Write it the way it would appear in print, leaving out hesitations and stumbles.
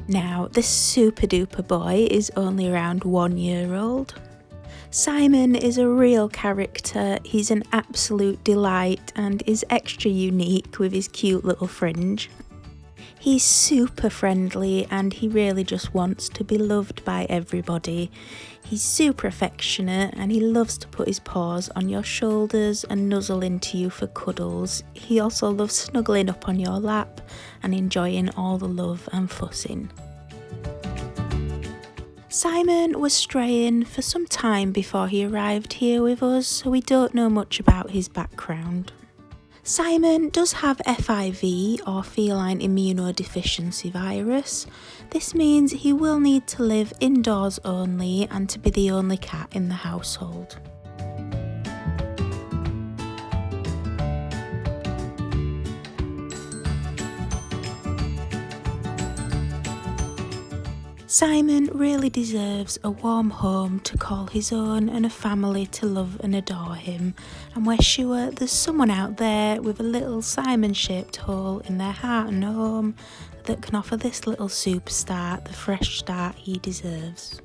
Now, this super duper boy is only around 1 year old. Simon is a real character. He's an absolute delight and is extra unique with his cute little fringe. He's super friendly and he really just wants to be loved by everybody. He's super affectionate and he loves to put his paws on your shoulders and nuzzle into you for cuddles. He also loves snuggling up on your lap and enjoying all the love and fussing. Simon was straying for some time before he arrived here with us, so we don't know much about his background. Simon does have FIV or feline immunodeficiency virus. This means he will need to live indoors only and to be the only cat in the household. Simon really deserves a warm home to call his own and a family to love and adore him, and we're sure there's someone out there with a little Simon-shaped hole in their heart and home that can offer this little superstar the fresh start he deserves.